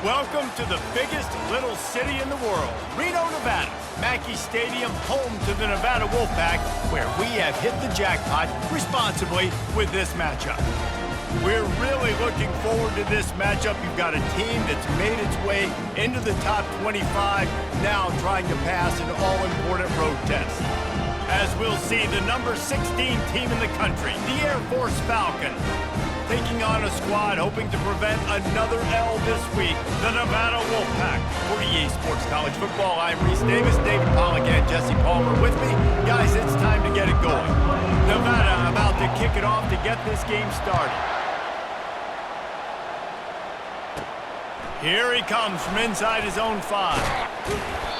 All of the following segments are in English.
Welcome to the biggest little city in the world, Reno, Nevada. Mackey Stadium, home to the Nevada Wolfpack, where we have hit the jackpot responsibly with this matchup. We're really looking forward to this matchup. You've got a team that's made its way into the top 25, now trying to pass an all-important road test. As we'll see, the number 16 team in the country, the Air Force Falcons, taking on a squad hoping to prevent another L this week, the Nevada Wolfpack. For EA Sports College Football, I'm Reese Davis, David Pollack, and Jesse Palmer with me. Guys, it's time to get it going. Nevada about to kick it off to get this game started. Here he comes from inside his own 5.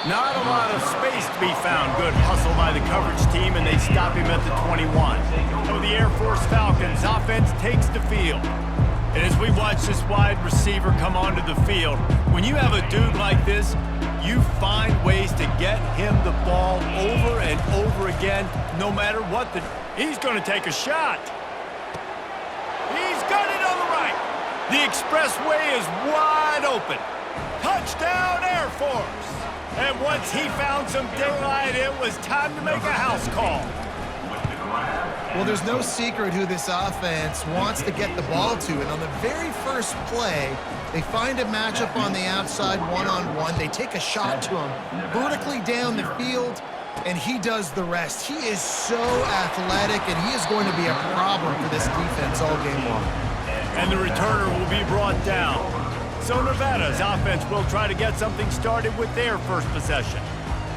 Not a lot of space to be found. Good hustle by the coverage team, and they stop him at the 21. So the Air Force Falcons offense takes the field. And as we watch this wide receiver come onto the field, when you have a dude like this, you find ways to get him the ball over and over again, no matter what. He's going to take a shot. He's got it on the right. The expressway is wide open. Touchdown, Air Force. And once he found some daylight, it was time to make a house call. Well, there's no secret who this offense wants to get the ball to. And on the very first play, they find a matchup on the outside one-on-one. They take a shot to him vertically down the field, and he does the rest. He is so athletic, and he is going to be a problem for this defense all game long. And the returner will be brought down. So Nevada's offense will try to get something started with their first possession.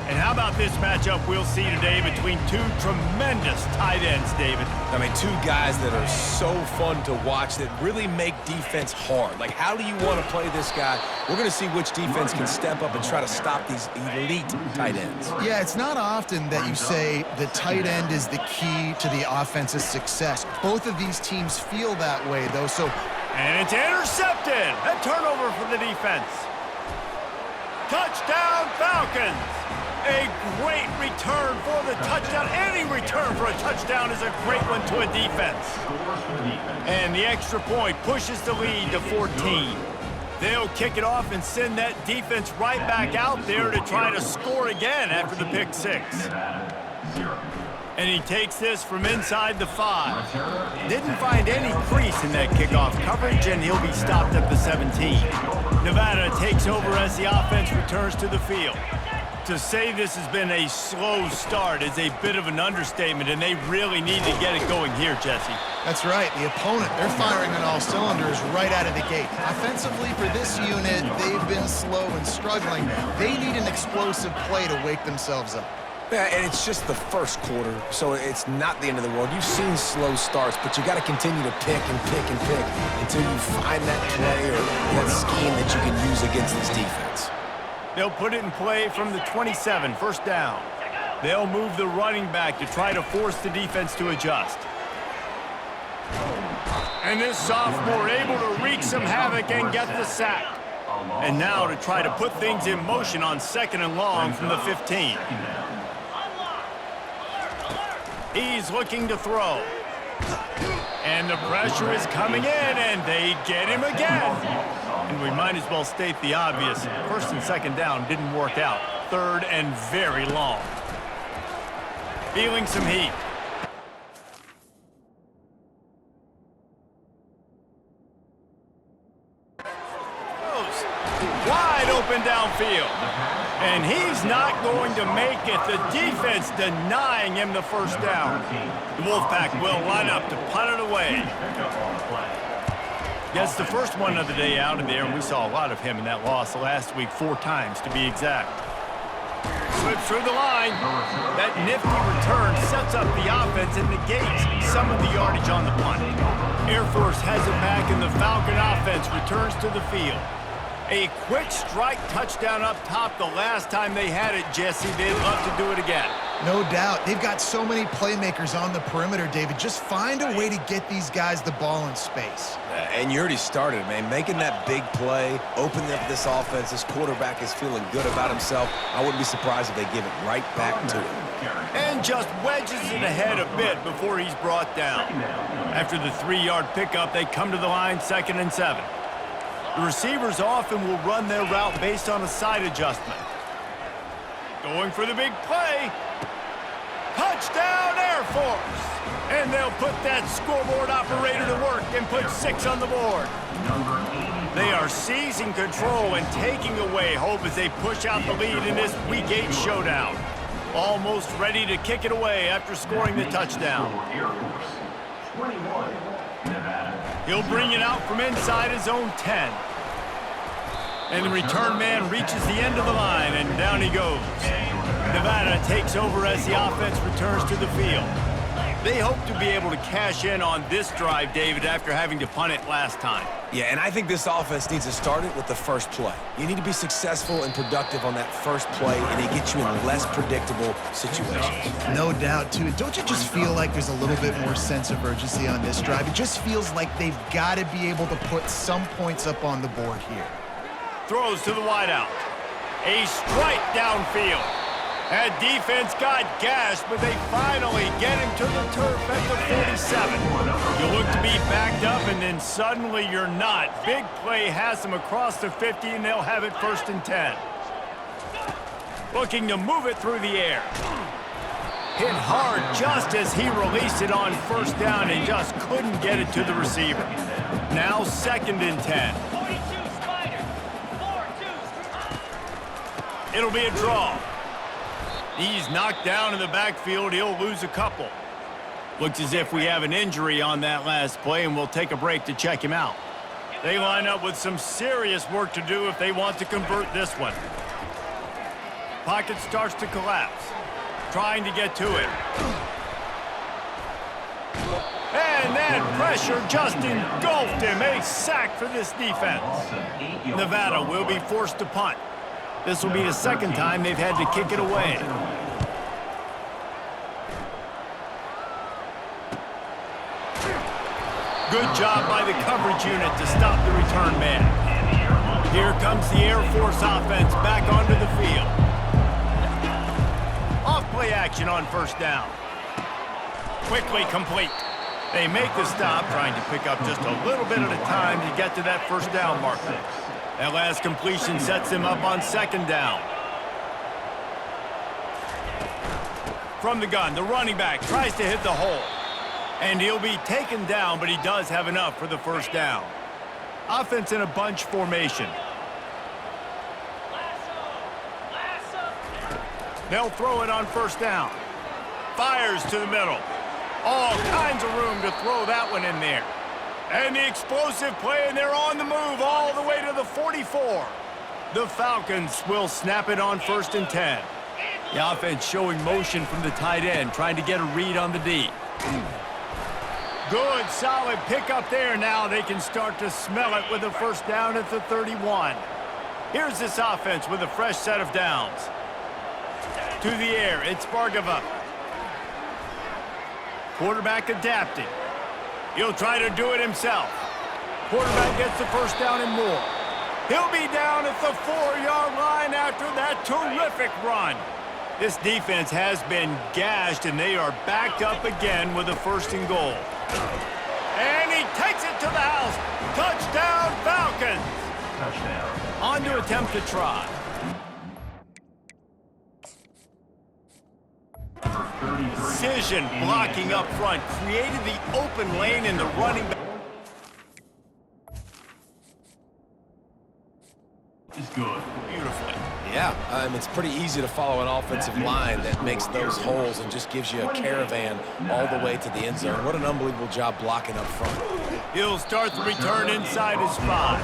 And how about this matchup we'll see today between two tremendous tight ends, David? I mean, two guys that are so fun to watch that really make defense hard. Like, how do you want to play this guy? We're going to see which defense can step up and try to stop these elite tight ends. Yeah, it's not often that you say the tight end is the key to the offense's success. Both of these teams feel that way, though, so... And it's intercepted! A turnover for the defense. Touchdown, Falcons! A great return for the touchdown. Any return for a touchdown is a great one to a defense. And the extra point pushes the lead to 14. They'll kick it off and send that defense right back out there to try to score again after the pick 6. And he takes this from inside the 5. Didn't find any crease in that kickoff coverage, and he'll be stopped at the 17. Nevada takes over as the offense returns to the field. To say this has been a slow start is a bit of an understatement, and they really need to get it going here, Jesse. That's right. The opponent, they're firing on all cylinders right out of the gate. Offensively, for this unit, they've been slow and struggling. They need an explosive play to wake themselves up. Yeah, and it's just the first quarter, so it's not the end of the world. You've seen slow starts, but you got to continue to pick and pick and pick until you find that play or that scheme that you can use against this defense. They'll put it in play from the 27, first down. They'll move the running back to try to force the defense to adjust. And this sophomore able to wreak some havoc and get the sack. And now to try to put things in motion on 2nd and long from the 15. He's looking to throw. And the pressure is coming in, and they get him again. And we might as well state the obvious. 1st and 2nd down didn't work out. 3rd and very long. Feeling some heat. Wide open downfield. And he's not going to make it. The defense denying him the first down. The Wolfpack will line up to punt it away. Gets the first one of the day out of there, and we saw a lot of him in that loss last week, 4 times to be exact. Slips through the line. That nifty return sets up the offense and negates some of the yardage on the punt. Air Force has it back, and the Falcon offense returns to the field. A quick strike touchdown up top the last time they had it, Jesse. They'd love to do it again. No doubt. They've got so many playmakers on the perimeter, David. Just find a way to get these guys the ball in space. And you already started, man. Making that big play, opening up this offense. This quarterback is feeling good about himself. I wouldn't be surprised if they give it right back to him. And just wedges it ahead a bit before he's brought down. After the 3-yard pickup, they come to the line, 2nd and 7. The receivers often will run their route based on a side adjustment. Going for the big play. Touchdown, Air Force! And they'll put that scoreboard operator to work and put 6 on the board. They are seizing control and taking away hope as they push out the lead in this Week 8 showdown. Almost ready to kick it away after scoring the touchdown. He'll bring it out from inside his own 10. And the return man reaches the end of the line, and down he goes. Nevada takes over as the offense returns to the field. They hope to be able to cash in on this drive, David, after having to punt it last time. Yeah, and I think this offense needs to start it with the first play. You need to be successful and productive on that first play, and it gets you in less predictable situations. No doubt, too. Don't you just feel like there's a little bit more sense of urgency on this drive? It just feels like they've got to be able to put some points up on the board here. Throws to the wideout. A strike downfield. That defense got gashed, but they finally get him to the turf at the 47. You look to be backed up, and then suddenly you're not. Big play has them across the 50, and they'll have it 1st and 10. Looking to move it through the air. Hit hard just as he released it on 1st down and just couldn't get it to the receiver. Now 2nd and 10. It'll be a draw. He's knocked down in the backfield. He'll lose a couple. Looks as if we have an injury on that last play, and we'll take a break to check him out. They line up with some serious work to do if they want to convert this one. Pocket starts to collapse. Trying to get to it. And that pressure just engulfed him. A sack for this defense. Nevada will be forced to punt. This will be the 2nd time they've had to kick it away. Good job by the coverage unit to stop the return man. Here comes the Air Force offense back onto the field. Off play action on 1st down. Quickly complete. They make the stop, trying to pick up just a little bit at a time to get to that 1st down marker. That last completion sets him up on 2nd down. From the gun, the running back tries to hit the hole. And he'll be taken down, but he does have enough for the 1st down. Offense in a bunch formation. They'll throw it on 1st down. Fires to the middle. All kinds of room to throw that one in there. And the explosive play, and they're on the move all the way to the 44. The Falcons will snap it on 1st and 10. The offense showing motion from the tight end, trying to get a read on the D. Good, solid pickup there. Now they can start to smell it with a 1st down at the 31. Here's this offense with a fresh set of downs. To the air, it's Bargava. Quarterback adapting. He'll try to do it himself. Quarterback gets the 1st down and more. He'll be down at the 4-yard line after that terrific run. This defense has been gashed, and they are backed up again with a 1st and goal. And he takes it to the house. Touchdown, Falcons. Touchdown. On to attempt to try. Precision blocking up front created the open lane in the running back. Is good. Beautifully. Yeah, it's pretty easy to follow an offensive line that makes those holes and just gives you a caravan all the way to the end zone. What an unbelievable job blocking up front. He'll start the return inside his 5.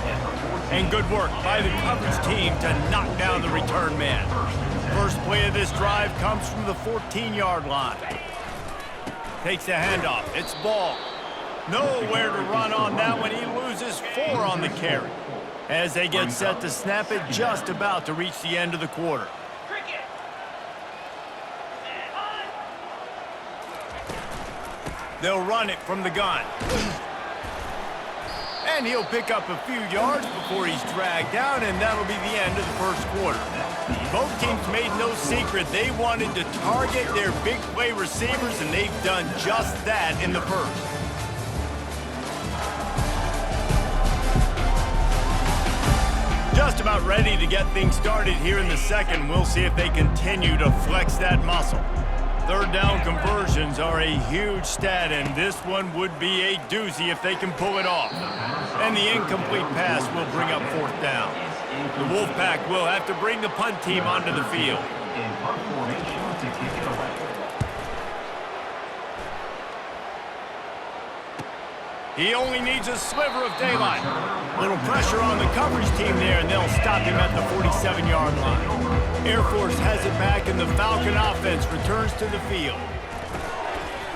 And good work by the coverage team to knock down the return man. First play of this drive comes from the 14-yard line. Takes the handoff. It's ball. Nowhere to run on that one. He loses 4 on the carry. As they get set to snap it, just about to reach the end of the quarter. They'll run it from the gun. And he'll pick up a few yards before he's dragged down, and that'll be the end of the 1st quarter. Both teams made no secret they wanted to target their big play receivers, and they've done just that in the 1st. Just about ready to get things started here in the second. We'll see if they continue to flex that muscle. Third down conversions are a huge stat, and this one would be a doozy if they can pull it off. And the incomplete pass will bring up fourth down. The Wolfpack will have to bring the punt team onto the field. In punt formation to kick it away. He only needs a sliver of daylight. Little pressure on the coverage team there, and they'll stop him at the 47-yard line. Air Force has it back, and the Falcon offense returns to the field.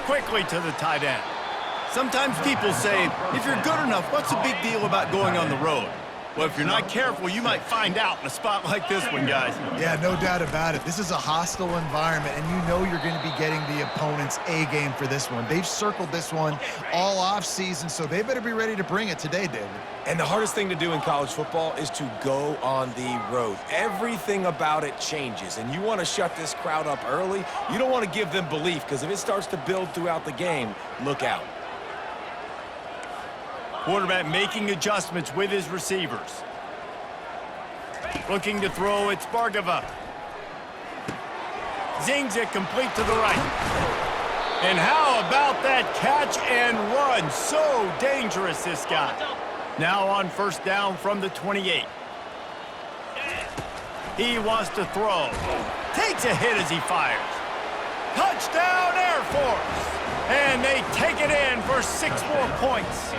Quickly to the tight end. Sometimes people say, if you're good enough, what's the big deal about going on the road? Well, if you're not careful, you might find out in a spot like this one, guys. Yeah, no doubt about it. This is a hostile environment, and you know you're going to be getting the opponent's A-game for this one. They've circled this one all off-season, so they better be ready to bring it today, David. And the hardest thing to do in college football is to go on the road. Everything about it changes, and you want to shut this crowd up early. You don't want to give them belief, because if it starts to build throughout the game, look out. Quarterback making adjustments with his receivers. Looking to throw, it's Bargava. Zings it complete to the right. And how about that catch and run? So dangerous, this guy. Now on first down from the 28. He wants to throw. Takes a hit as he fires. Touchdown, Air Force! And they take it in for 6 more points.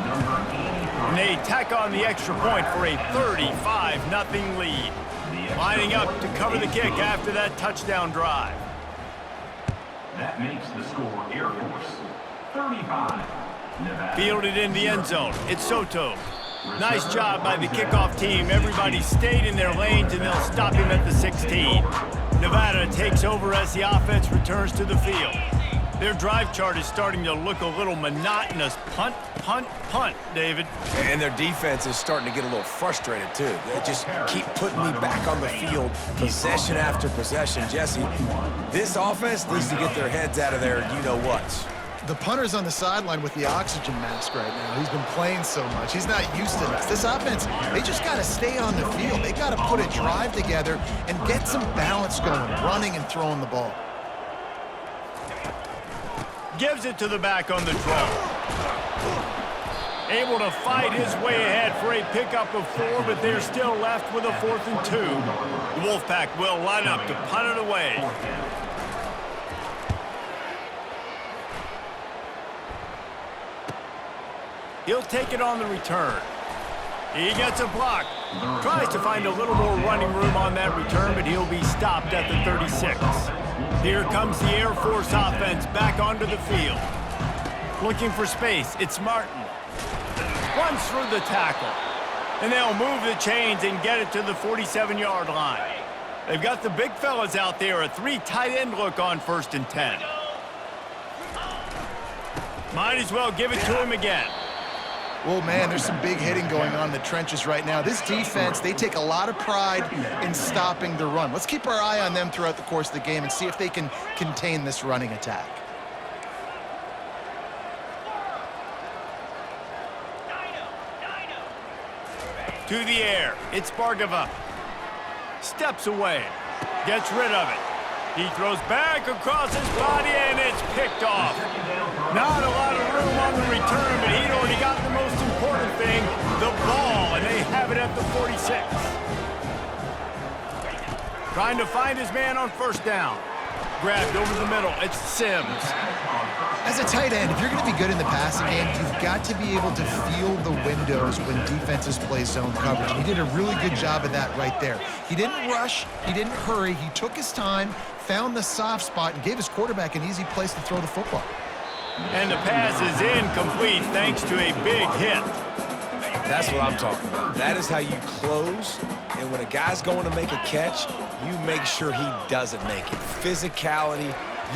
And they tack on the extra point for a 35-0 lead. Lining up to cover the kick after that touchdown drive. That makes the score Air Force 35. Nevada. Fielded in the end zone. It's Soto. Nice job by the kickoff team. Everybody stayed in their lanes, and they'll stop him at the 16. Nevada takes over as the offense returns to the field. Their drive chart is starting to look a little monotonous. Punt, punt, punt, David. And their defense is starting to get a little frustrated, too. They just keep putting me back on the field, possession after possession. Jesse, this offense needs to get their heads out of there, you-know-what. The punter's on the sideline with the oxygen mask right now. He's been playing so much. He's not used to this. This offense, they just got to stay on the field. They got to put a drive together and get some balance going, running and throwing the ball. Gives it to the back on the draw. Able to fight his way ahead for a pickup of 4, but they're still left with a 4th and 2. The Wolfpack will line up to punt it away. He'll take it on the return. He gets a block. Tries to find a little more running room on that return, but he'll be stopped at the 36. Here comes the Air Force offense back onto the field. Looking for space, it's Martin. Runs through the tackle. And they'll move the chains and get it to the 47-yard line. They've got the big fellas out there, a 3 tight end look on 1st and 10. Might as well give it to him again. Well, man, there's some big hitting going on in the trenches right now. This defense, they take a lot of pride in stopping the run. Let's keep our eye on them throughout the course of the game and see if they can contain this running attack. To the air, it's Bargava. Steps away, gets rid of it. He throws back across his body, and it's picked off. Not a lot of room on the return, but he'd already got the most important thing, the ball, and they have it at the 46. Trying to find his man on first down. Grabbed over the middle, it's Sims. As a tight end, if you're going to be good in the passing game, you've got to be able to feel the windows when defenses play zone coverage. He did a really good job of that right there. He didn't rush, he didn't hurry, he took his time, found the soft spot, and gave his quarterback an easy place to throw the football. And the pass is incomplete thanks to a big hit. That's what I'm talking about. That is how you close, and when a guy's going to make a catch, you make sure he doesn't make it. Physicality,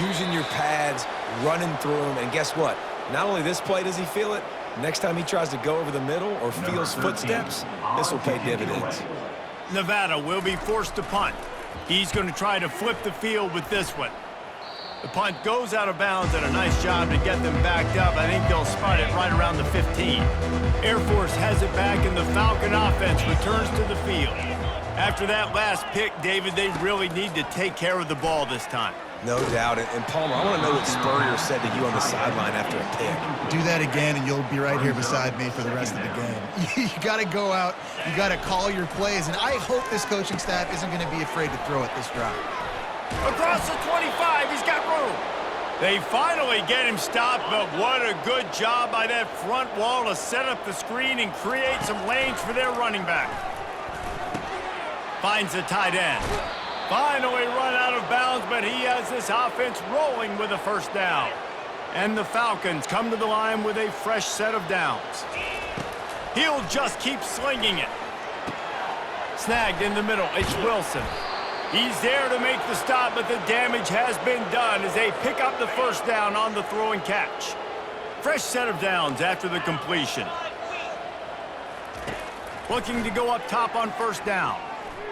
using your pads, running through him, and guess what? Not only this play does he feel it, next time he tries to go over the middle or feels footsteps, this will pay dividends. Nevada will be forced to punt. He's going to try to flip the field with this one. The punt goes out of bounds, and a nice job to get them backed up. I think they'll spot it right around the 15. Air Force has it back, and the Falcon offense returns to the field. After that last pick, David, they really need to take care of the ball this time. No doubt. And Palmer, I want to know what Spurrier said to you on the sideline after a pick. Do that again, and you'll be right here beside me for the rest of the game. You got to go out. You got to call your plays, and I hope this coaching staff isn't going to be afraid to throw it this drive. Across the 25, he's got room. They finally get him stopped, but what a good job by that front wall to set up the screen and create some lanes for their running back. Finds the tight end. Finally run out of bounds, but he has this offense rolling with a first down. And the Falcons come to the line with a fresh set of downs. He'll just keep slinging it. Snagged in the middle, it's Wilson. He's there to make the stop, but the damage has been done as they pick up the first down on the throw and catch. Fresh set of downs after the completion. Looking to go up top on first down.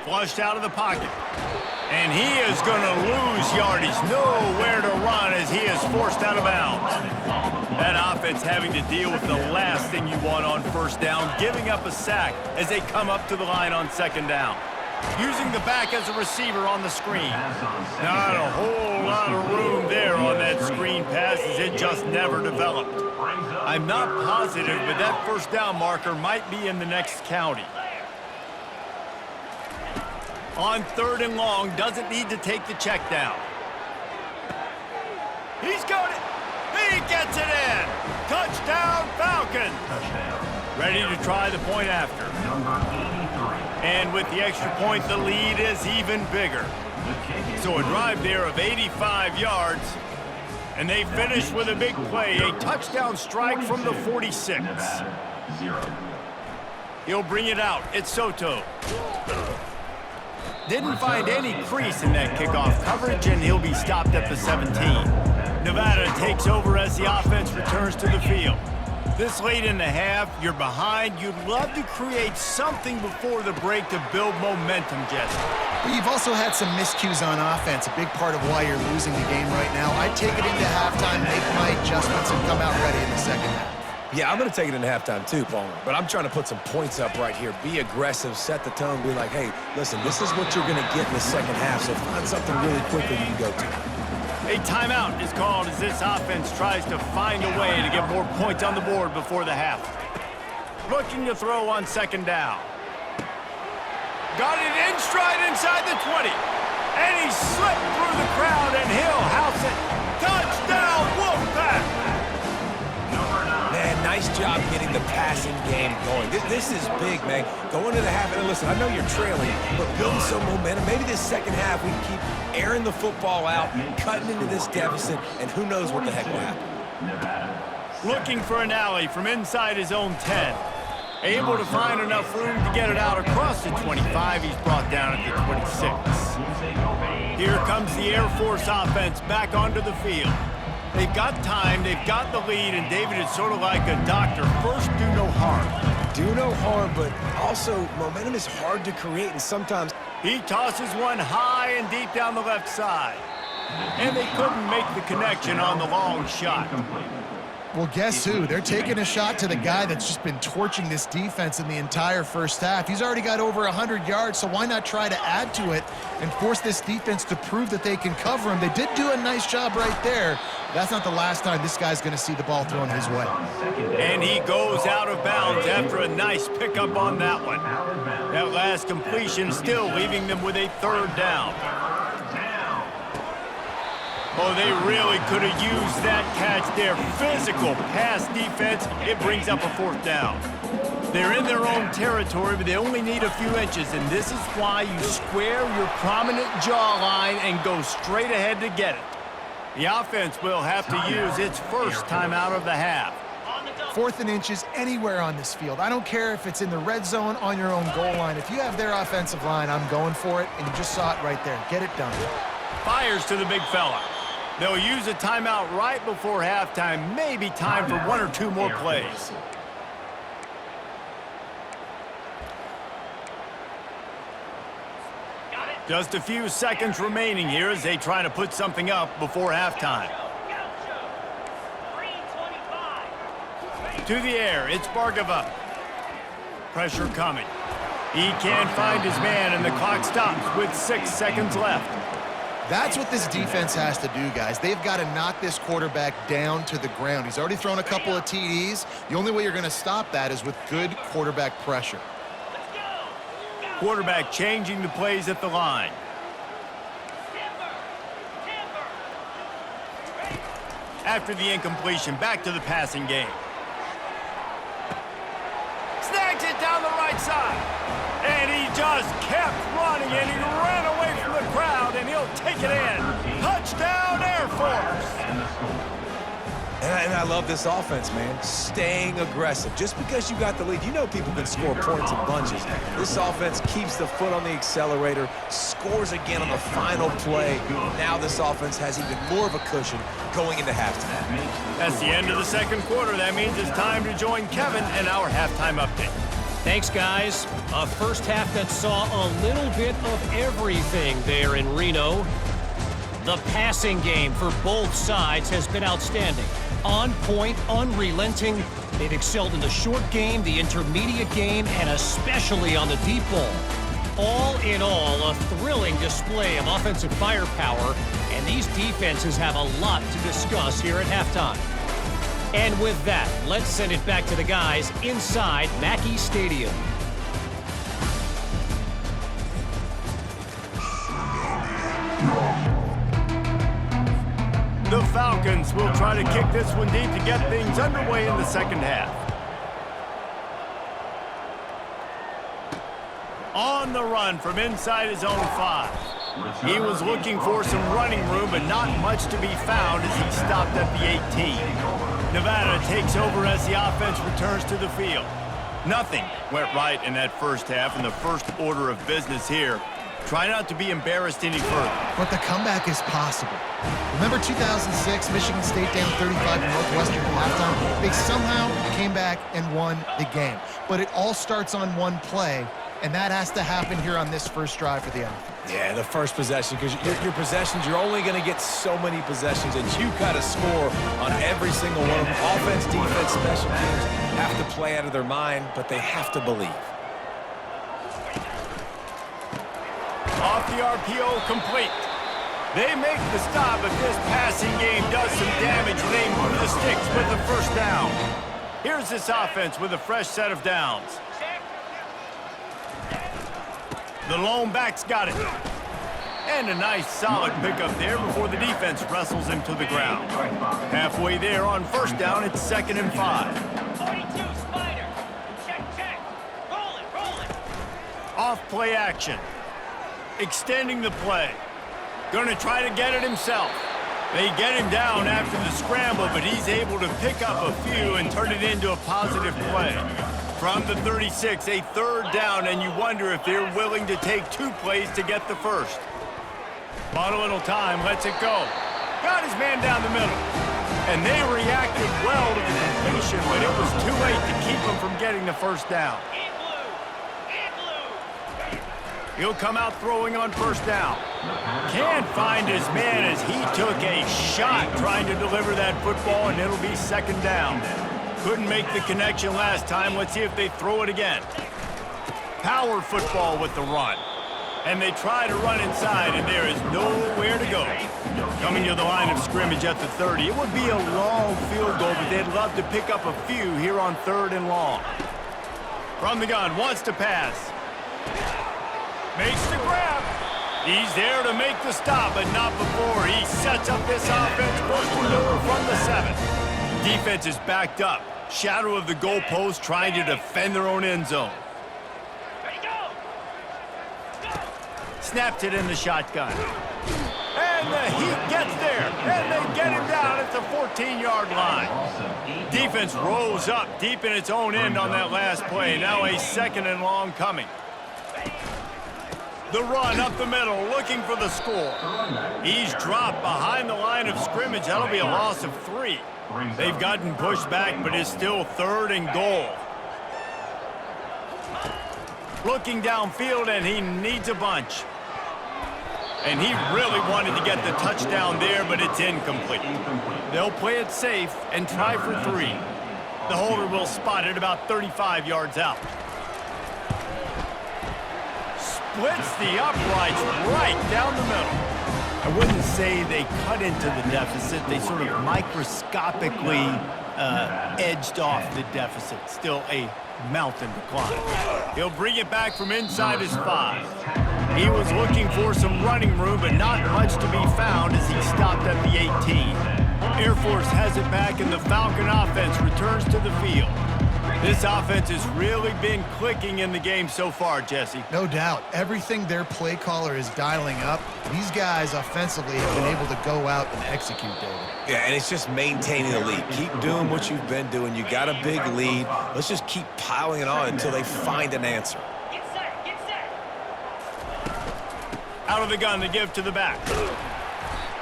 Flushed out of the pocket. And he is going to lose yardage. Nowhere to run as he is forced out of bounds. That offense having to deal with the last thing you want on first down, giving up a sack as they come up to the line on second down. Using the back as a receiver on the screen. Not a whole lot of room there on that screen pass as it just never developed. I'm not positive, but that first down marker might be in the next county. On third and long, doesn't need to take the check down. He's got it. He gets it in. Touchdown, Falcon. Ready to try the point after. And with the extra point, the lead is even bigger. So a drive there of 85 yards. And they finish with a big play, a touchdown strike from the 46. He'll bring it out. It's Soto. Didn't find any crease in that kickoff coverage, and he'll be stopped at the 17. Nevada takes over as the offense returns to the field. This late in the half, you're behind. You'd love to create something before the break to build momentum, Jesse. But you've also had some miscues on offense, a big part of why you're losing the game right now. I'd take it into halftime, make my adjustments, and come out ready in the second half. Yeah, I'm going to take it into halftime too, Palmer. But I'm trying to put some points up right here. Be aggressive, set the tone, be like, hey, listen, this is what you're going to get in the second half, so find something really quickly you can go to. A timeout is called as this offense tries to find a way to get more points on the board before the half. Looking to throw on second down. Got it in stride inside the 20. And he slipped through the crowd, and he'll house it. Touchdown, Wolfpack! Man, nice job getting the passing game going. This is big, man. Going to the half, and listen, I know you're trailing, but building some momentum. Maybe this second half we can keep airing the football out, cutting into this deficit, and who knows what the heck will happen. Looking for an alley from inside his own 10. Able to find enough room to get it out across the 25. He's brought down at the 26. Here comes the Air Force offense back onto the field. They've got time, they've got the lead, and David is sort of like a doctor. First, do no harm. Do no harm, but also momentum is hard to create, and sometimes he tosses one high and deep down the left side. And they couldn't make the connection on the long shot. Well, guess who? They're taking a shot to the guy that's just been torching this defense in the entire first half. He's already got over 100 yards, so why not try to add to it and force this defense to prove that they can cover him? They did do a nice job right there. That's not the last time this guy's going to see the ball thrown his way. And he goes out of bounds after a nice pickup on that one. That last completion still leaving them with a third down. Oh, they really could have used that catch there. Physical pass defense. It brings up a fourth down. They're in their own territory, but they only need a few inches, and this is why you square your prominent jawline and go straight ahead to get it. The offense will have to use its first timeout of the half. 4th and inches anywhere on this field. I don't care if it's in the red zone on your own goal line. If you have their offensive line, I'm going for it, and you just saw it right there. Get it done. Fires to the big fella. They'll use a timeout right before halftime. Maybe time for one or two more plays. Just a few seconds remaining here as they try to put something up before halftime. To the air, it's Bargava. Pressure coming. He can't find his man, and the clock stops with 6 seconds left. That's what this defense has to do, guys. They've got to knock this quarterback down to the ground. He's already thrown a couple of TDs. The only way you're going to stop that is with good quarterback pressure. Quarterback changing the plays at the line. After the incompletion, back to the passing game. Snags it down the right side. And he just kept running, and he ran away from the crowd, and he'll take it in. Touchdown, Air Force! And I love this offense, man. Staying aggressive. Just because you got the lead, you know people can score points in bunches. This offense keeps the foot on the accelerator, scores again on the final play. Now this offense has even more of a cushion going into halftime. That's the end of the second quarter. That means it's time to join Kevin in our halftime update. Thanks, guys. A first half that saw a little bit of everything there in Reno. The passing game for both sides has been outstanding. On point, unrelenting. They've excelled in the short game, the intermediate game, and especially on the deep ball. All in all, a thrilling display of offensive firepower, and these defenses have a lot to discuss here at halftime. And with that, let's send it back to the guys inside Mackey Stadium. The Falcons will try to kick this one deep to get things underway in the second half. On the run from inside his own 5. He was looking for some running room, but not much to be found as he stopped at the 18. Nevada takes over as the offense returns to the field. Nothing went right in that first half, and the first order of business here. Try not to be embarrassed any further. But the comeback is possible. Remember 2006, Michigan State down 35 to Northwestern at halftime? They somehow came back and won the game. But it all starts on one play, and that has to happen here on this first drive for the offense. Yeah, the first possession, because your possessions, you're only going to get so many possessions, and you got to score on every single one of them. Offense, defense, special teams have to play out of their mind, but they have to believe. Off the RPO, complete. They make the stop, but this passing game does some damage, and they move the sticks with the first down. Here's this offense with a fresh set of downs. The lone back's got it. And a nice solid pickup there before the defense wrestles him to the ground. Halfway there on first down, it's 2nd and 5. 42 Spider. Check. Roll it. Off play action. Extending the play. Gonna try to get it himself. They get him down after the scramble, but he's able to pick up a few and turn it into a positive play. From the 36, a 3rd down, and you wonder if they're willing to take 2 plays to get the first. Bought a little time, lets it go. Got his man down the middle. And they reacted well to the completion, but it was too late to keep him from getting the first down. He'll come out throwing on first down. Can't find his man as he took a shot trying to deliver that football, and it'll be 2nd down. Couldn't make the connection last time. Let's see if they throw it again. Power football with the run. And they try to run inside, and there is nowhere to go. Coming to the line of scrimmage at the 30. It would be a long field goal, but they'd love to pick up a few here on 3rd and long. From the gun, wants to pass. Makes the grab. He's there to make the stop, but not before. He sets up this offense, bursting over from the 7. Defense is backed up. Shadow of the goalpost trying to defend their own end zone. Snapped it in the shotgun. And the Heat gets there, and they get him down at the 14-yard line. Defense rose up deep in its own end on that last play. Now a 2nd and long coming. The run up the middle, looking for the score. He's dropped behind the line of scrimmage. That'll be a loss of 3. They've gotten pushed back, but it's still 3rd and goal. Looking downfield, and he needs a bunch. And he really wanted to get the touchdown there, but it's incomplete. They'll play it safe and try for 3. The holder will spot it about 35 yards out. Splits the uprights right down the middle. I wouldn't say they cut into the deficit. They sort of microscopically edged off the deficit. Still a mountain to climb. He'll bring it back from inside his 5. He was looking for some running room, but not much to be found as he stopped at the 18. Air Force has it back, and the Falcon offense returns to the field. This offense has really been clicking in the game so far, Jesse. No doubt. Everything their play caller is dialing up, these guys offensively have been able to go out and execute, David. Yeah, and it's just maintaining the lead. Keep doing what you've been doing. You got a big lead. Let's just keep piling it on until they find an answer. Get set, get set. Out of the gun to give to the back.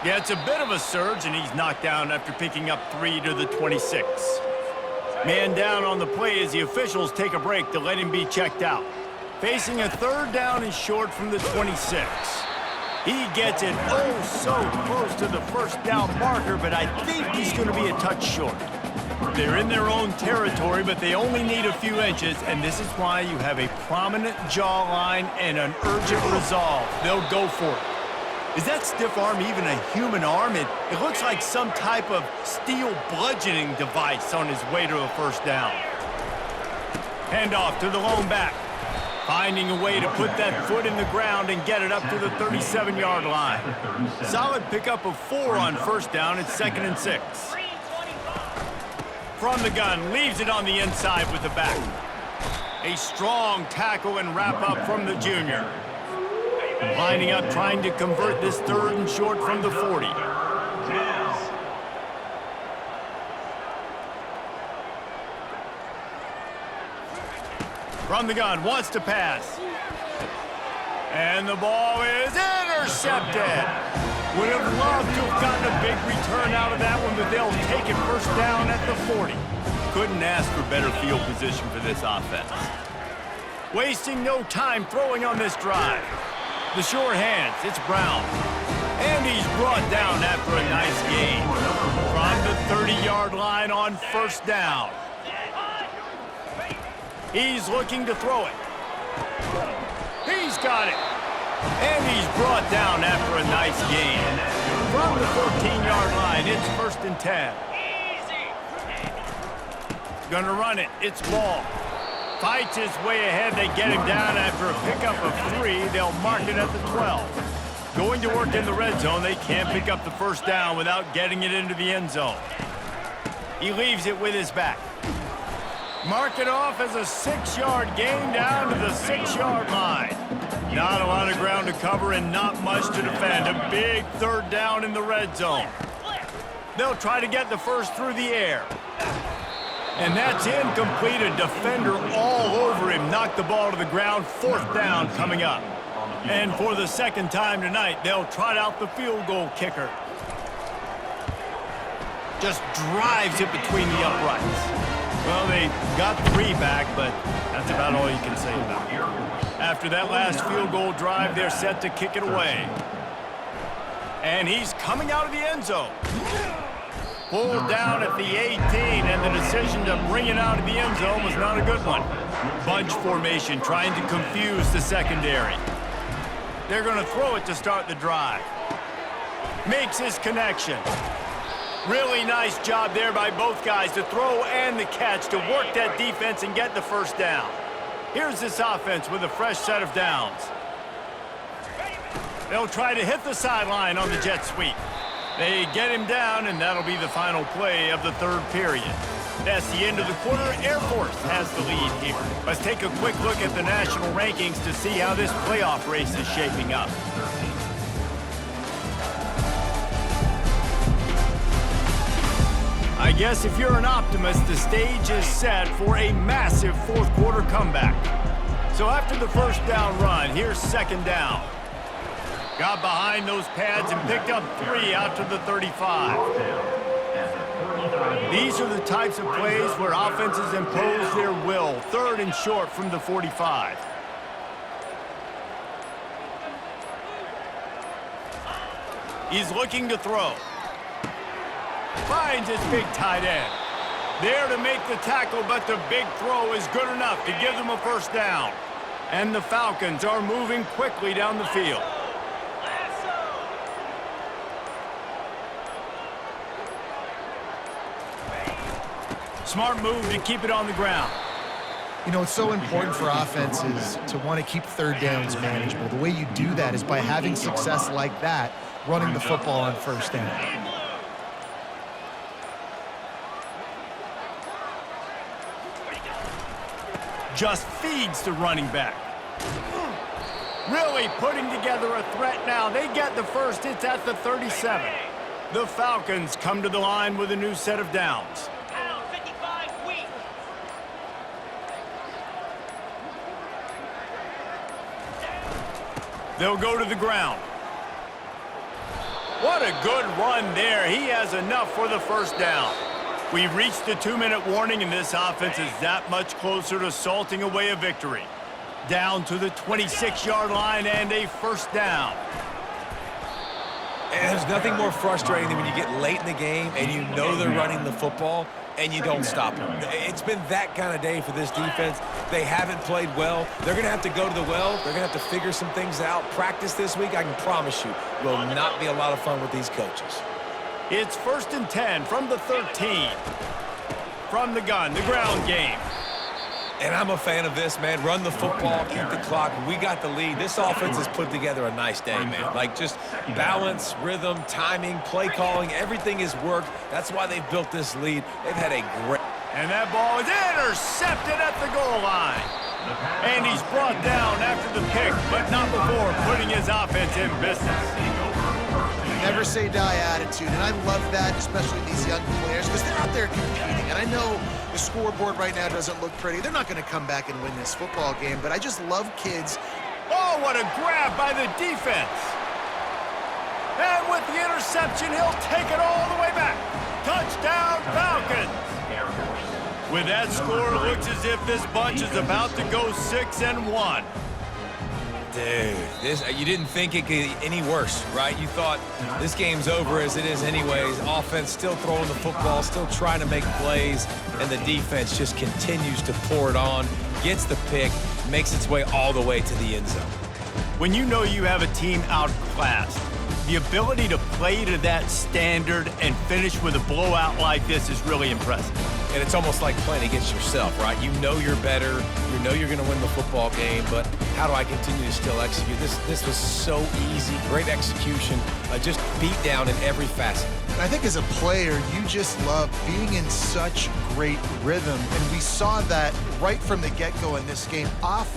Yeah, it's a bit of a surge, and he's knocked down after picking up 3 to the 26. Man down on the play as the officials take a break to let him be checked out. Facing a 3rd down and short from the 26. He gets it oh so close to the 1st down marker, but I think he's going to be a touch short. They're in their own territory, but they only need a few inches, and this is why you have a prominent jawline and an urgent resolve. They'll go for it. Is that stiff arm even a human arm? It looks like some type of steel bludgeoning device on his way to a 1st down. Handoff to the lone back. Finding a way to put that foot in the ground and get it up to the 37-yard line. Solid pickup of 4 on 1st down. It's 2nd and 6. From the gun, leaves it on the inside with the back. A strong tackle and wrap up from the junior. Lining up, trying to convert this 3rd and short from the 40. From the gun, wants to pass. And the ball is intercepted. Would have loved to have gotten a big return out of that one, but they'll take it 1st down at the 40. Couldn't ask for better field position for this offense. Wasting no time throwing on this drive. The sure hands, it's Brown. And he's brought down after a nice gain. From the 30-yard line on 1st down. He's looking to throw it. He's got it. And he's brought down after a nice gain. From the 14-yard line, it's 1st and 10. Gonna run it, it's Ball. Fights his way ahead. They get him down after a pickup of 3. They'll mark it at the 12. Going to work in the red zone. They can't pick up the 1st down without getting it into the end zone. He leaves it with his back. Mark it off as a 6-yard gain down to the 6-yard line. Not a lot of ground to cover and not much to defend. A big 3rd down in the red zone. They'll try to get the 1st through the air. And that's incomplete. A defender all over him. Knocked the ball to the ground. 4th down coming up. And for the 2nd time tonight, they'll trot out the field goal kicker. Just drives it between the uprights. Well, they got 3 back, but that's about all you can say about it. After that last field goal drive, they're set to kick it away. And he's coming out of the end zone. Pulled down at the 18, and the decision to bring it out of the end zone was not a good one. Bunch formation, trying to confuse the secondary. They're going to throw it to start the drive. Makes his connection. Really nice job there by both guys to throw and the catch to work that defense and get the 1st down. Here's this offense with a fresh set of downs. They'll try to hit the sideline on the jet sweep. They get him down, and that'll be the final play of the 3rd period. That's the end of the quarter. Air Force has the lead here. Let's take a quick look at the national rankings to see how this playoff race is shaping up. I guess if you're an optimist, the stage is set for a massive 4th quarter comeback. So after the 1st down run, here's 2nd down. Got behind those pads and picked up 3 out to the 35. These are the types of plays where offenses impose their will. 3rd and short from the 45. He's looking to throw. Finds his big tight end. There to make the tackle, but the big throw is good enough to give them a first down. And the Falcons are moving quickly down the field. Smart move to keep it on the ground. You know, it's so important for offenses to want to keep third downs manageable. The way you do that is by having success like that, running the football on first down. Just feeds the running back. Really putting together a threat now. They get the first. It's at the 37. The Falcons come to the line with a new set of downs. They'll go to the ground. What a good run there. He has enough for the first down. We've reached the 2-minute warning, and this offense is that much closer to salting away a victory. Down to the 26-yard line and a first down. And there's nothing more frustrating than when you get late in the game and you know they're running the football and you don't stop them. It's been that kind of day for this defense. They haven't played well. They're going to have to go to the well. They're going to have to figure some things out. Practice this week, I can promise you, will not be a lot of fun with these coaches. It's 1st and 10 from the 13. From the gun, the ground game. And I'm a fan of this, man. Run the football, keep the clock. We got the lead. This offense has put together a nice day, man. Like, just balance, rhythm, timing, play calling, everything has worked. That's why they've built this lead. They've had a great... And that ball is intercepted at the goal line. And he's brought down after the pick, but not before putting his offense in business. Never say die attitude, and I love that, especially these young players, because they're out there competing. And I know the scoreboard right now doesn't look pretty. They're not going to come back and win this football game, but I just love kids. Oh, what a grab by the defense. And with the interception, he'll take it all the way back. Touchdown, Falcons. With that score, it looks as if this bunch is about to go 6-1. Dude, you didn't think it could get any worse, right? You thought this game's over as it is anyways. Offense still throwing the football, still trying to make plays, and the defense just continues to pour it on, gets the pick, makes its way all the way to the end zone. When you know you have a team outclassed, the ability to play to that standard and finish with a blowout like this is really impressive. And it's almost like playing against yourself, right? You know you're better. You know you're going to win the football game, but how do I continue to still execute? This was so easy. Great execution. Just beat down in every facet. And I think as a player, you just love being in such great rhythm. And we saw that right from the get-go in this game.